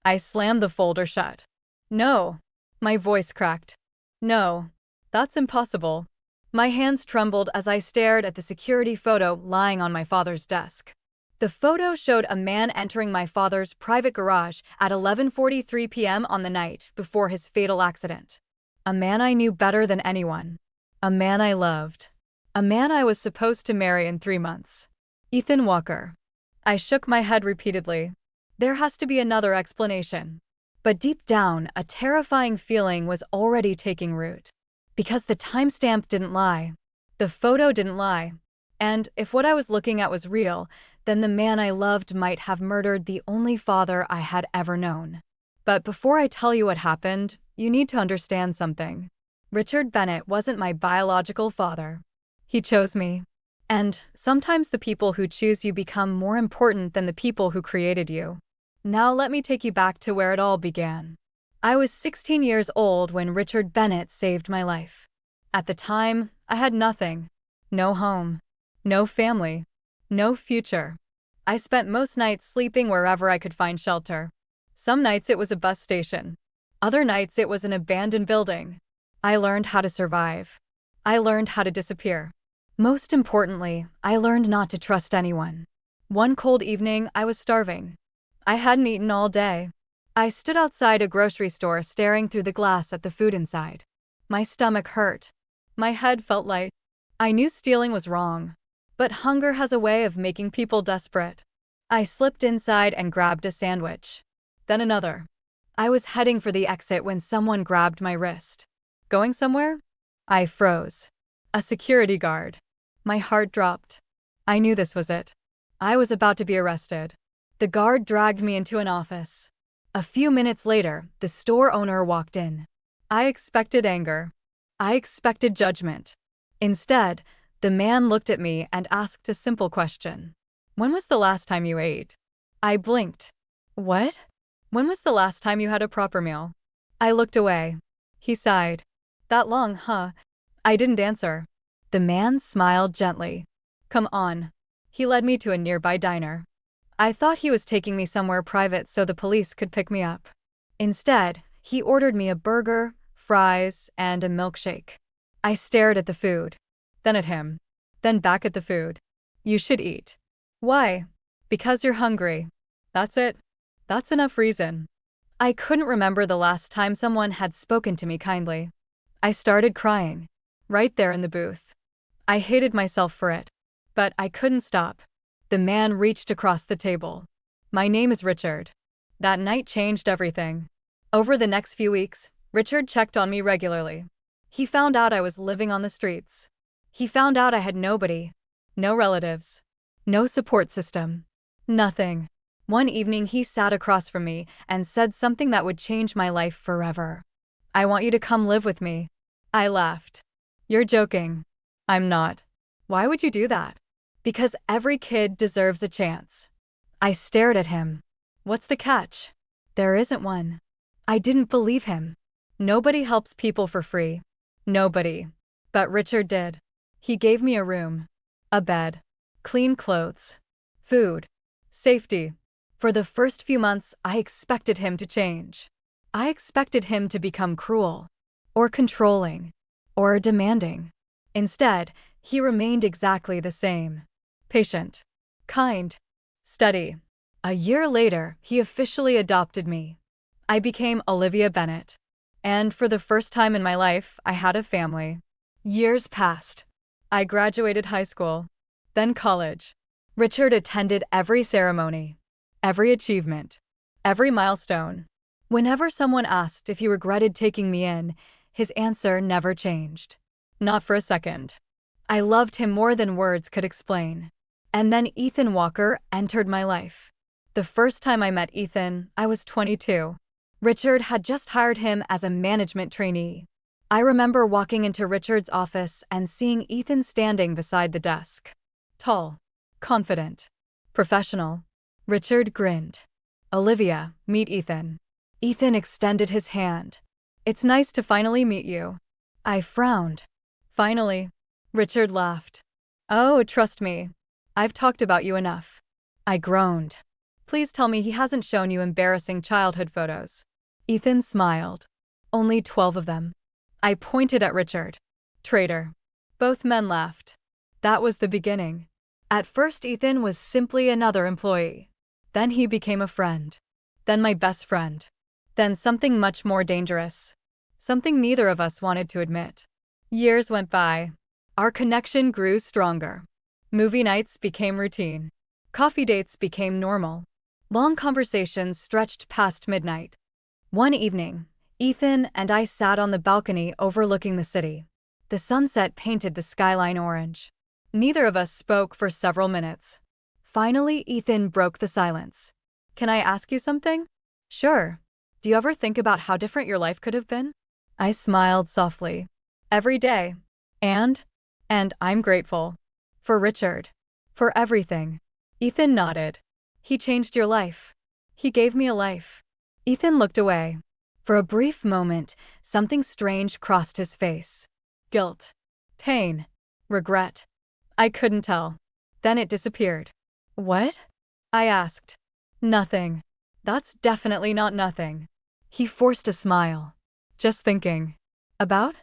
I slammed the folder shut. No. My voice cracked. No. That's impossible. My hands trembled as I stared at the security photo lying on my father's desk. The photo showed a man entering my father's private garage at 11:43 p.m. on the night before his fatal accident. A man I knew better than anyone. A man I loved. A man I was supposed to marry in 3 months. Ethan Walker. I shook my head repeatedly. There has to be another explanation. But deep down, a terrifying feeling was already taking root. Because the timestamp didn't lie. The photo didn't lie. And if what I was looking at was real, then the man I loved might have murdered the only father I had ever known. But before I tell you what happened, you need to understand something. Richard Bennett wasn't my biological father. He chose me. And sometimes the people who choose you become more important than the people who created you. Now let me take you back to where it all began. I was 16 years old when Richard Bennett saved my life. At the time, I had nothing. No home. No family. No future. I spent most nights sleeping wherever I could find shelter. Some nights it was a bus station. Other nights it was an abandoned building. I learned how to survive. I learned how to disappear. Most importantly, I learned not to trust anyone. One cold evening, I was starving. I hadn't eaten all day. I stood outside a grocery store staring through the glass at the food inside. My stomach hurt. My head felt light. I knew stealing was wrong. But hunger has a way of making people desperate. I slipped inside and grabbed a sandwich. Then another. I was heading for the exit when someone grabbed my wrist. Going somewhere? I froze. A security guard. My heart dropped. I knew this was it. I was about to be arrested. The guard dragged me into an office. A few minutes later, the store owner walked in. I expected anger. I expected judgment. Instead, the man looked at me and asked a simple question. When was the last time you ate? I blinked. What? When was the last time you had a proper meal? I looked away. He sighed. That long, huh? I didn't answer. The man smiled gently. Come on. He led me to a nearby diner. I thought he was taking me somewhere private so the police could pick me up. Instead, he ordered me a burger, fries, and a milkshake. I stared at the food. Then at him. Then back at the food. You should eat. Why? Because you're hungry. That's it. That's enough reason. I couldn't remember the last time someone had spoken to me kindly. I started crying. Right there in the booth. I hated myself for it. But I couldn't stop. The man reached across the table. My name is Richard. That night changed everything. Over the next few weeks, Richard checked on me regularly. He found out I was living on the streets. He found out I had nobody. No relatives. No support system. Nothing. One evening he sat across from me and said something that would change my life forever. I want you to come live with me. I laughed. You're joking. I'm not. Why would you do that? Because every kid deserves a chance. I stared at him. What's the catch? There isn't one. I didn't believe him. Nobody helps people for free. Nobody. But Richard did. He gave me a room. A bed. Clean clothes. Food. Safety. For the first few months, I expected him to change. I expected him to become cruel. Or controlling. Or demanding. Instead, he remained exactly the same. Patient. Kind. Steady. A year later, he officially adopted me. I became Olivia Bennett. And for the first time in my life, I had a family. Years passed. I graduated high school. Then college. Richard attended every ceremony. Every achievement. Every milestone. Whenever someone asked if he regretted taking me in, his answer never changed. Not for a second. I loved him more than words could explain. And then Ethan Walker entered my life. The first time I met Ethan, I was 22. Richard had just hired him as a management trainee. I remember walking into Richard's office and seeing Ethan standing beside the desk. Tall. Confident. Professional. Richard grinned. Olivia, meet Ethan. Ethan extended his hand. It's nice to finally meet you. I frowned. Finally. Richard laughed. Oh, trust me. I've talked about you enough. I groaned. Please tell me he hasn't shown you embarrassing childhood photos. Ethan smiled. Only 12 of them. I pointed at Richard. Traitor. Both men laughed. That was the beginning. At first, Ethan was simply another employee. Then he became a friend. Then my best friend. Then something much more dangerous. Something neither of us wanted to admit. Years went by. Our connection grew stronger. Movie nights became routine. Coffee dates became normal. Long conversations stretched past midnight. One evening, Ethan and I sat on the balcony overlooking the city. The sunset painted the skyline orange. Neither of us spoke for several minutes. Finally, Ethan broke the silence. Can I ask you something? Sure. Do you ever think about how different your life could have been? I smiled softly. Every day. And I'm grateful. For Richard. For everything. Ethan nodded. He changed your life. He gave me a life. Ethan looked away. For a brief moment, something strange crossed his face. Guilt. Pain. Regret. I couldn't tell. Then it disappeared. What? I asked. Nothing. That's definitely not nothing. He forced a smile. Just thinking. About?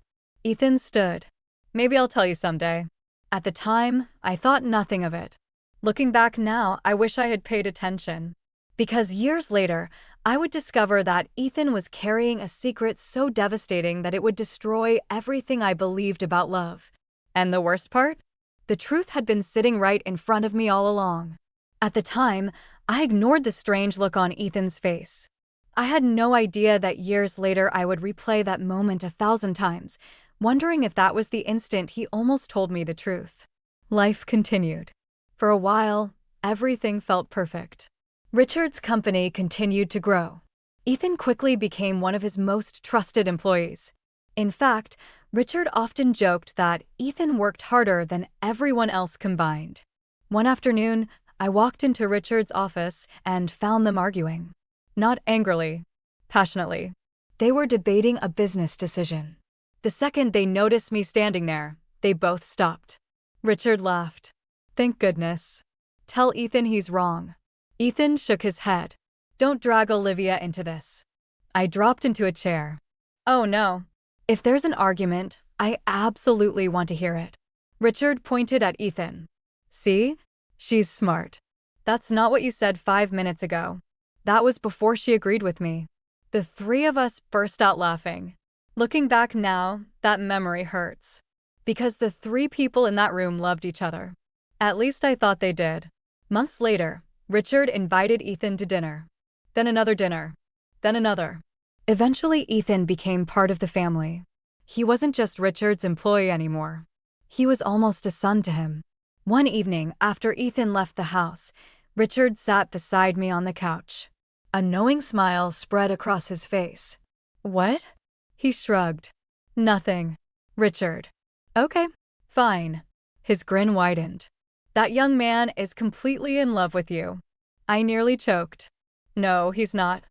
Ethan stood. Maybe I'll tell you someday. At the time, I thought nothing of it. Looking back now, I wish I had paid attention. Because years later, I would discover that Ethan was carrying a secret so devastating that it would destroy everything I believed about love. And the worst part? The truth had been sitting right in front of me all along. At the time, I ignored the strange look on Ethan's face. I had no idea that years later I would replay that moment 1,000 times, wondering if that was the instant he almost told me the truth. Life continued. For a while, everything felt perfect. Richard's company continued to grow. Ethan quickly became one of his most trusted employees. In fact, Richard often joked that Ethan worked harder than everyone else combined. One afternoon, I walked into Richard's office and found them arguing. Not angrily, passionately. They were debating a business decision. The second they noticed me standing there, they both stopped. Richard laughed. Thank goodness. Tell Ethan he's wrong. Ethan shook his head. Don't drag Olivia into this. I dropped into a chair. Oh no. If there's an argument, I absolutely want to hear it. Richard pointed at Ethan. See? She's smart. That's not what you said 5 minutes ago. That was before she agreed with me. The three of us burst out laughing. Looking back now, that memory hurts. Because the 3 people in that room loved each other. At least I thought they did. Months later, Richard invited Ethan to dinner. Then another dinner. Then another. Eventually, Ethan became part of the family. He wasn't just Richard's employee anymore. He was almost a son to him. One evening, after Ethan left the house, Richard sat beside me on the couch. A knowing smile spread across his face. What? He shrugged. Nothing. Richard. Okay, fine. His grin widened. That young man is completely in love with you. I nearly choked. No, he's not.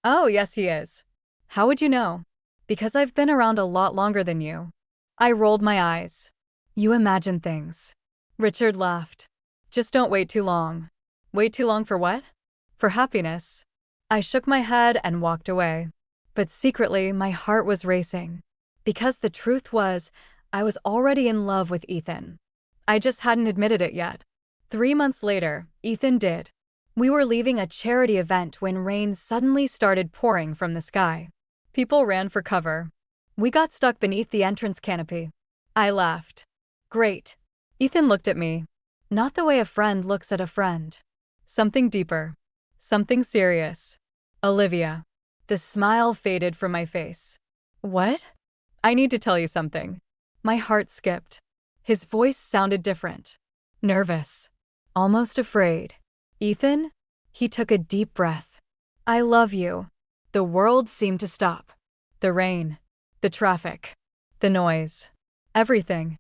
Oh, yes, he is. How would you know? Because I've been around a lot longer than you. I rolled my eyes. You imagine things. Richard laughed. Just don't wait too long. Wait too long for what? For happiness. I shook my head and walked away. But secretly, my heart was racing. Because the truth was, I was already in love with Ethan. I just hadn't admitted it yet. 3 months later, Ethan did. We were leaving a charity event when rain suddenly started pouring from the sky. People ran for cover. We got stuck beneath the entrance canopy. I laughed. Great. Ethan looked at me. Not the way a friend looks at a friend. Something deeper. Something serious. Olivia. The smile faded from my face. What? I need to tell you something. My heart skipped. His voice sounded different. Nervous. Almost afraid. Ethan? He took a deep breath. I love you. The world seemed to stop. The rain. The traffic. The noise. Everything.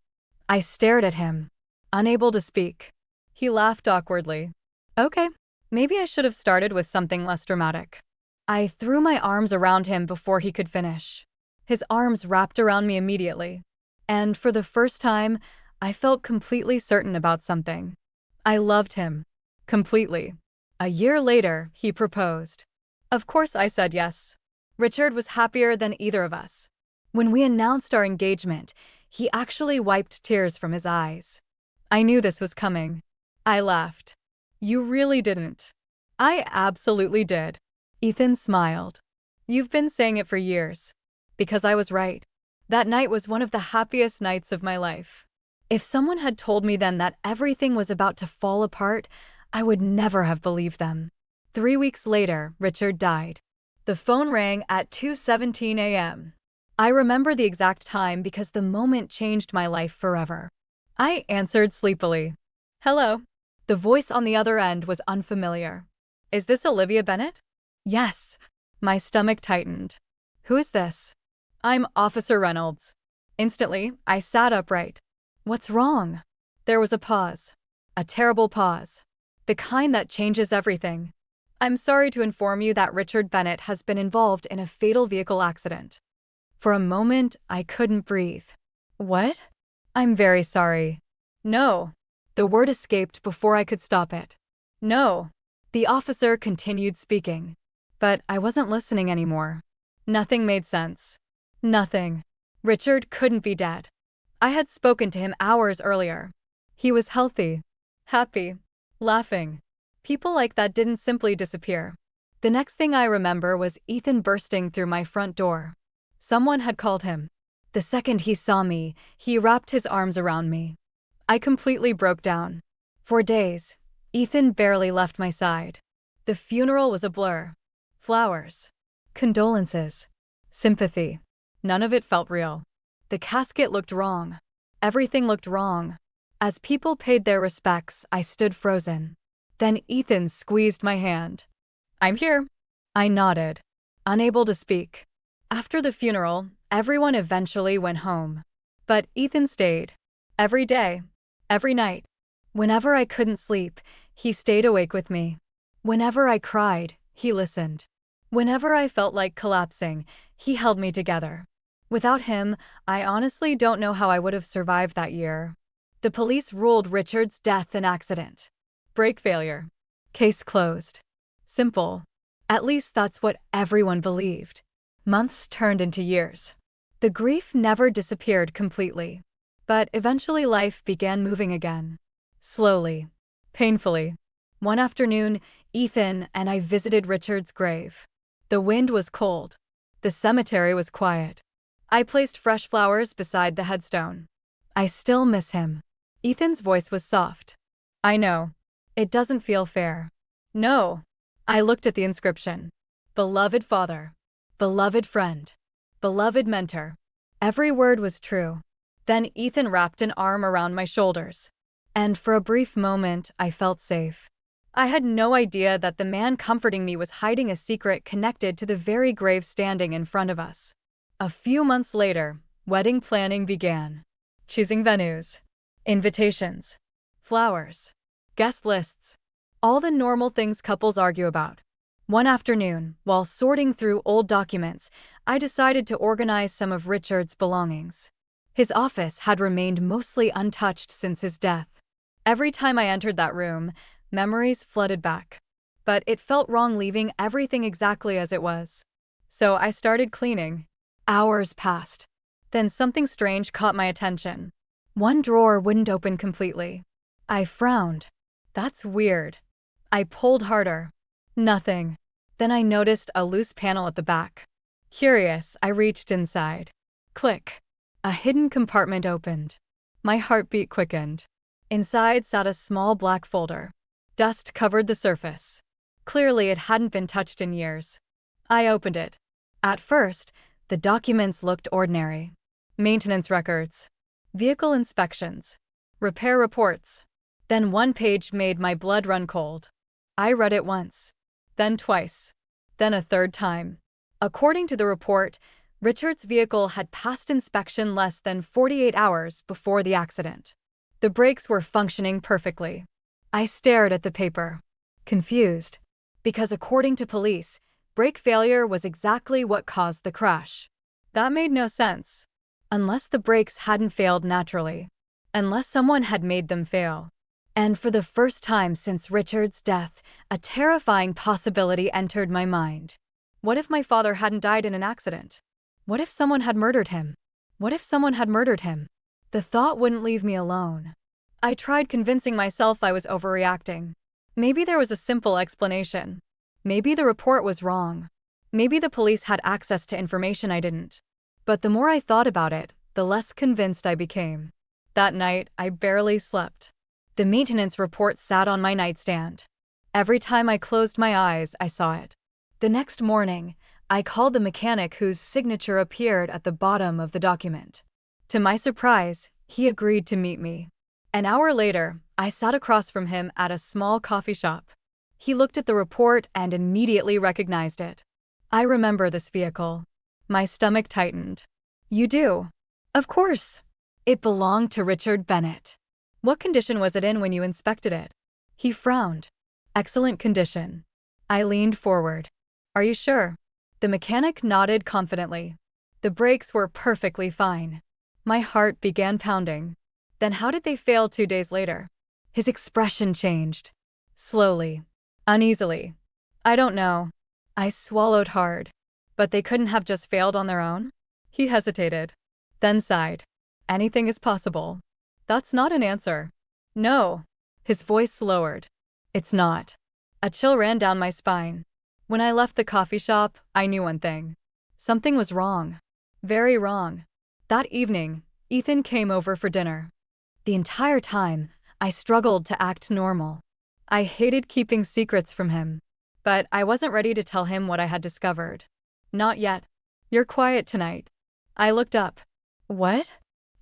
I stared at him, unable to speak. He laughed awkwardly. Okay, maybe I should have started with something less dramatic. I threw my arms around him before he could finish. His arms wrapped around me immediately. And for the first time, I felt completely certain about something. I loved him. Completely. A year later, he proposed. Of course, I said yes. Richard was happier than either of us. When we announced our engagement, he actually wiped tears from his eyes. I knew this was coming. I laughed. You really didn't. I absolutely did. Ethan smiled. You've been saying it for years. Because I was right. That night was one of the happiest nights of my life. If someone had told me then that everything was about to fall apart, I would never have believed them. 3 weeks later, Richard died. The phone rang at 2:17 a.m. I remember the exact time because the moment changed my life forever. I answered sleepily. Hello. The voice on the other end was unfamiliar. Is this Olivia Bennett? Yes. My stomach tightened. Who is this? I'm Officer Reynolds. Instantly, I sat upright. What's wrong? There was a pause. A terrible pause. The kind that changes everything. I'm sorry to inform you that Richard Bennett has been involved in a fatal vehicle accident. For a moment, I couldn't breathe. What? I'm very sorry. No. The word escaped before I could stop it. No. The officer continued speaking. But I wasn't listening anymore. Nothing made sense. Nothing. Richard couldn't be dead. I had spoken to him hours earlier. He was healthy, happy, laughing. People like that didn't simply disappear. The next thing I remember was Ethan bursting through my front door. Someone had called him. The second he saw me, he wrapped his arms around me. I completely broke down. For days, Ethan barely left my side. The funeral was a blur. Flowers. Condolences. Sympathy. None of it felt real. The casket looked wrong. Everything looked wrong. As people paid their respects, I stood frozen. Then Ethan squeezed my hand. I'm here. I nodded, unable to speak. After the funeral, everyone eventually went home. But Ethan stayed. Every day. Every night. Whenever I couldn't sleep, he stayed awake with me. Whenever I cried, he listened. Whenever I felt like collapsing, he held me together. Without him, I honestly don't know how I would have survived that year. The police ruled Richard's death an accident. Brake failure. Case closed. Simple. At least that's what everyone believed. Months turned into years. The grief never disappeared completely. But eventually life began moving again. Slowly. Painfully. One afternoon, Ethan and I visited Richard's grave. The wind was cold. The cemetery was quiet. I placed fresh flowers beside the headstone. I still miss him. Ethan's voice was soft. I know. It doesn't feel fair. No. I looked at the inscription. Beloved father. Beloved friend. Beloved mentor. Every word was true. Then Ethan wrapped an arm around my shoulders. And for a brief moment, I felt safe. I had no idea that the man comforting me was hiding a secret connected to the very grave standing in front of us. A few months later, wedding planning began. Choosing venues, invitations, flowers, guest lists, all the normal things couples argue about. One afternoon, while sorting through old documents, I decided to organize some of Richard's belongings. His office had remained mostly untouched since his death. Every time I entered that room, memories flooded back. But it felt wrong leaving everything exactly as it was. So I started cleaning. Hours passed. Then something strange caught my attention. One drawer wouldn't open completely. I frowned. That's weird. I pulled harder. Nothing. Then I noticed a loose panel at the back. Curious, I reached inside. Click. A hidden compartment opened. My heartbeat quickened. Inside sat a small black folder. Dust covered the surface. Clearly it hadn't been touched in years. I opened it. At first, the documents looked ordinary. Maintenance records. Vehicle inspections. Repair reports. Then one page made my blood run cold. I read it once. Then twice. Then a third time. According to the report, Richard's vehicle had passed inspection less than 48 hours before the accident. The brakes were functioning perfectly. I stared at the paper, confused, because according to police, brake failure was exactly what caused the crash. That made no sense. Unless the brakes hadn't failed naturally. Unless someone had made them fail. And for the first time since Richard's death, a terrifying possibility entered my mind. What if my father hadn't died in an accident? What if someone had murdered him? What if someone had murdered him? The thought wouldn't leave me alone. I tried convincing myself I was overreacting. Maybe there was a simple explanation. Maybe the report was wrong. Maybe the police had access to information I didn't. But the more I thought about it, the less convinced I became. That night, I barely slept. The maintenance report sat on my nightstand. Every time I closed my eyes, I saw it. The next morning, I called the mechanic whose signature appeared at the bottom of the document. To my surprise, he agreed to meet me. An hour later, I sat across from him at a small coffee shop. He looked at the report and immediately recognized it. I remember this vehicle. My stomach tightened. You do? Of course. It belonged to Richard Bennett. What condition was it in when you inspected it? He frowned. Excellent condition. I leaned forward. Are you sure? The mechanic nodded confidently. The brakes were perfectly fine. My heart began pounding. Then how did they fail 2 days later? His expression changed. Slowly. Uneasily. I don't know. I swallowed hard. But they couldn't have just failed on their own? He hesitated. Then sighed. Anything is possible. That's not an answer. No. His voice lowered. It's not. A chill ran down my spine. When I left the coffee shop, I knew one thing. Something was wrong. Very wrong. That evening, Ethan came over for dinner. The entire time, I struggled to act normal. I hated keeping secrets from him. But I wasn't ready to tell him what I had discovered. Not yet. You're quiet tonight. I looked up. What?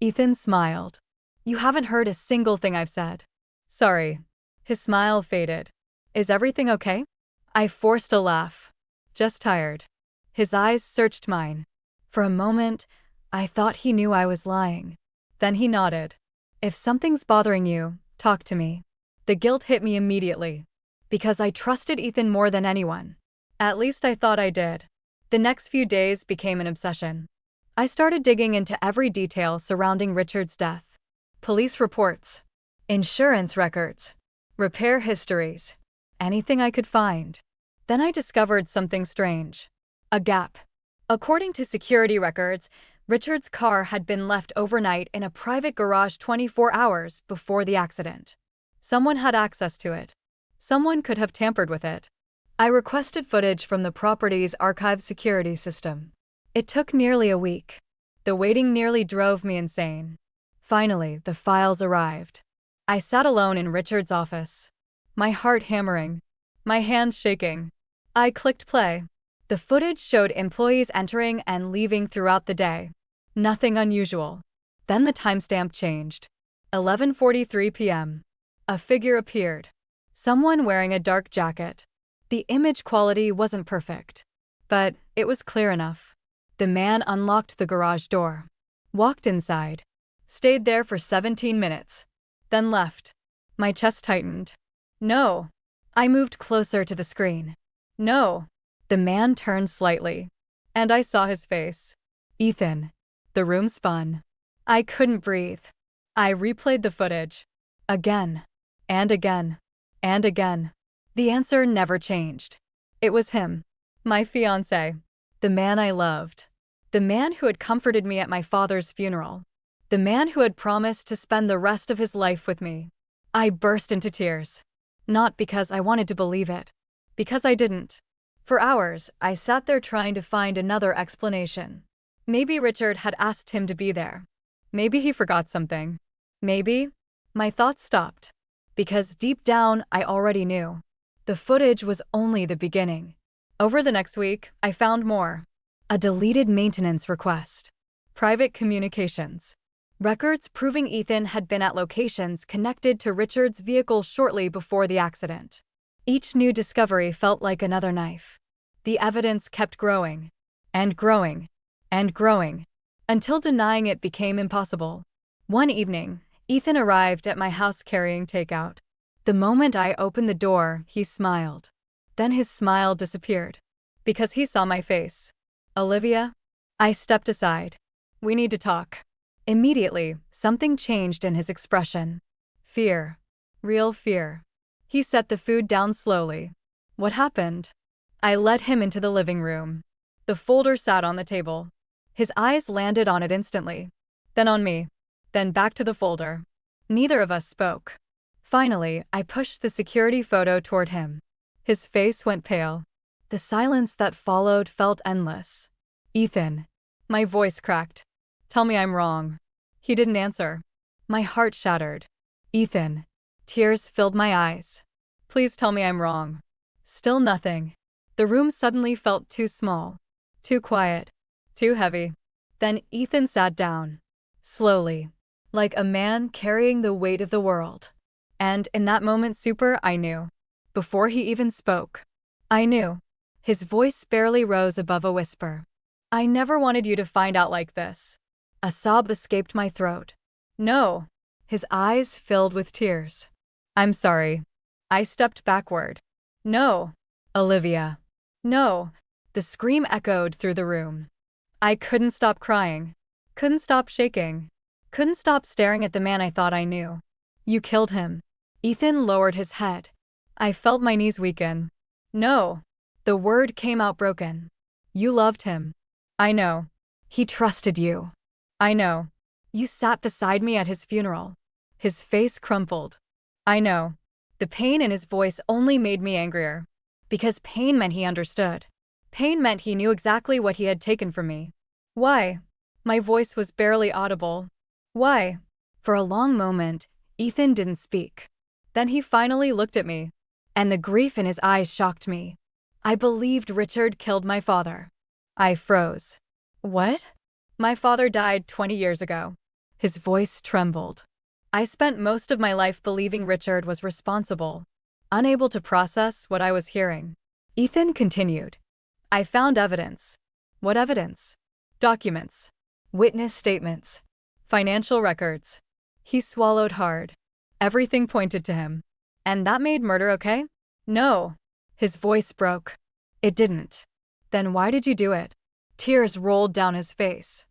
Ethan smiled. You haven't heard a single thing I've said. Sorry. His smile faded. Is everything okay? I forced a laugh. Just tired. His eyes searched mine. For a moment, I thought he knew I was lying. Then he nodded. If something's bothering you, talk to me. The guilt hit me immediately. Because I trusted Ethan more than anyone. At least I thought I did. The next few days became an obsession. I started digging into every detail surrounding Richard's death. Police reports, insurance records, repair histories, anything I could find. Then I discovered something strange. A gap. According to security records, Richard's car had been left overnight in a private garage 24 hours before the accident. Someone had access to it. Someone could have tampered with it. I requested footage from the property's archive security system. It took nearly a week. The waiting nearly drove me insane. Finally, the files arrived. I sat alone in Richard's office. My heart hammering. My hands shaking. I clicked play. The footage showed employees entering and leaving throughout the day. Nothing unusual. Then the timestamp changed. 11:43 p.m. A figure appeared. Someone wearing a dark jacket. The image quality wasn't perfect. But it was clear enough. The man unlocked the garage door. Walked inside. Stayed there for 17 minutes. Then left. My chest tightened. No. I moved closer to the screen. No. The man turned slightly. And I saw his face. Ethan. The room spun. I couldn't breathe. I replayed the footage. Again. And again. And again. The answer never changed. It was him. My fiancé. The man I loved. The man who had comforted me at my father's funeral. The man who had promised to spend the rest of his life with me. I burst into tears. Not because I wanted to believe it. Because I didn't. For hours, I sat there trying to find another explanation. Maybe Richard had asked him to be there. Maybe he forgot something. Maybe. My thoughts stopped. Because deep down, I already knew. The footage was only the beginning. Over the next week, I found more. A deleted maintenance request. Private communications. Records proving Ethan had been at locations connected to Richard's vehicle shortly before the accident. Each new discovery felt like another knife. The evidence kept growing. And growing. And growing. Until denying it became impossible. One evening, Ethan arrived at my house carrying takeout. The moment I opened the door, he smiled. Then his smile disappeared. Because he saw my face. Olivia? I stepped aside. We need to talk. Immediately, something changed in his expression. Fear. Real fear. He set the food down slowly. What happened? I led him into the living room. The folder sat on the table. His eyes landed on it instantly. Then on me. Then back to the folder. Neither of us spoke. Finally, I pushed the security photo toward him. His face went pale. The silence that followed felt endless. Ethan. My voice cracked. Tell me I'm wrong. He didn't answer. My heart shattered. Ethan. Tears filled my eyes. Please tell me I'm wrong. Still nothing. The room suddenly felt too small. Too quiet. Too heavy. Then Ethan sat down. Slowly. Like a man carrying the weight of the world. And in that moment, I knew. Before he even spoke. I knew. His voice barely rose above a whisper. I never wanted you to find out like this. A sob escaped my throat. No. His eyes filled with tears. I'm sorry. I stepped backward. No. Olivia. No. The scream echoed through the room. I couldn't stop crying. Couldn't stop shaking. Couldn't stop staring at the man I thought I knew. You killed him. Ethan lowered his head. I felt my knees weaken. No. The word came out broken. You loved him. I know. He trusted you. I know. You sat beside me at his funeral. His face crumpled. I know. The pain in his voice only made me angrier. Because pain meant he understood. Pain meant he knew exactly what he had taken from me. Why? My voice was barely audible. Why? For a long moment, Ethan didn't speak. Then he finally looked at me. And the grief in his eyes shocked me. I believed Richard killed my father. I froze. What? My father died 20 years ago. His voice trembled. I spent most of my life believing Richard was responsible, unable to process what I was hearing. Ethan continued. I found evidence. What evidence? Documents. Witness statements. Financial records. He swallowed hard. Everything pointed to him. And that made murder okay? No. His voice broke. It didn't. Then why did you do it? Tears rolled down his face.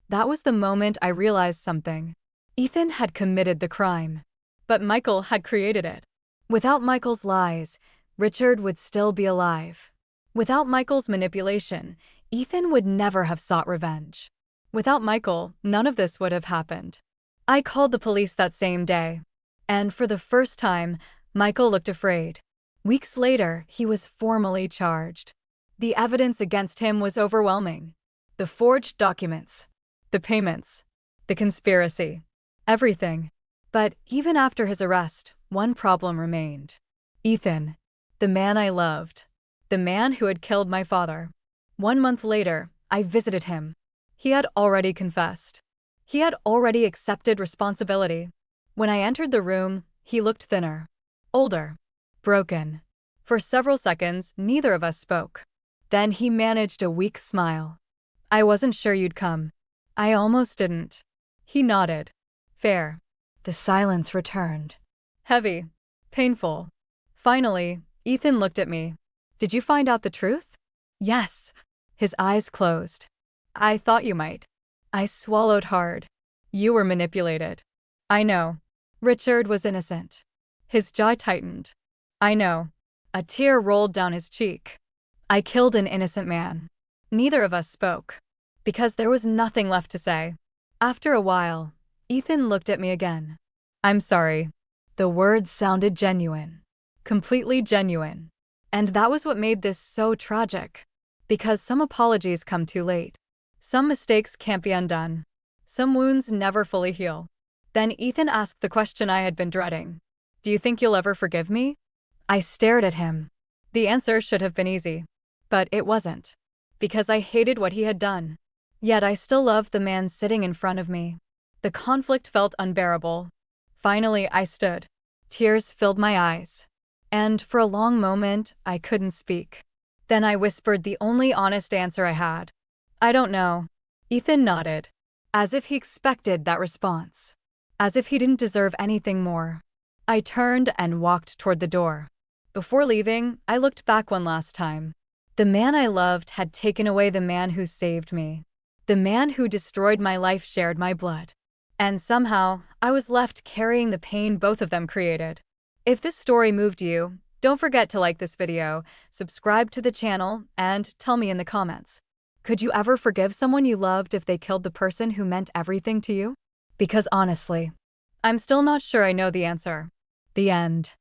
That was the moment I realized something. Ethan had committed the crime. But Michael had created it. Without Michael's lies, Richard would still be alive. Without Michael's manipulation, Ethan would never have sought revenge. Without Michael, none of this would have happened. I called the police that same day. And for the first time, Michael looked afraid. Weeks later, he was formally charged. The evidence against him was overwhelming. The forged documents. The payments. The conspiracy. Everything. But even after his arrest, one problem remained. Ethan. The man I loved. The man who had killed my father. 1 month later, I visited him. He had already confessed. He had already accepted responsibility. When I entered the room, he looked thinner. Older. Broken. For several seconds, neither of us spoke. Then he managed a weak smile. I wasn't sure you'd come. I almost didn't. He nodded. Fair. The silence returned. Heavy. Painful. Finally, Ethan looked at me. Did you find out the truth? Yes. His eyes closed. I thought you might. I swallowed hard. You were manipulated. I know. Richard was innocent. His jaw tightened. I know. A tear rolled down his cheek. I killed an innocent man. Neither of us spoke. Because there was nothing left to say. After a while, Ethan looked at me again. I'm sorry. The words sounded genuine. Completely genuine. And that was what made this so tragic. Because some apologies come too late. Some mistakes can't be undone. Some wounds never fully heal. Then Ethan asked the question I had been dreading. Do you think you'll ever forgive me? I stared at him. The answer should have been easy. But it wasn't. Because I hated what he had done. Yet I still loved the man sitting in front of me. The conflict felt unbearable. Finally, I stood. Tears filled my eyes. And for a long moment, I couldn't speak. Then I whispered the only honest answer I had. I don't know. Ethan nodded. As if he expected that response. As if he didn't deserve anything more. I turned and walked toward the door. Before leaving, I looked back one last time. The man I loved had taken away the man who saved me. The man who destroyed my life shared my blood. And somehow, I was left carrying the pain both of them created. If this story moved you, don't forget to like this video, subscribe to the channel, and tell me in the comments. Could you ever forgive someone you loved if they killed the person who meant everything to you? Because honestly, I'm still not sure I know the answer. The end.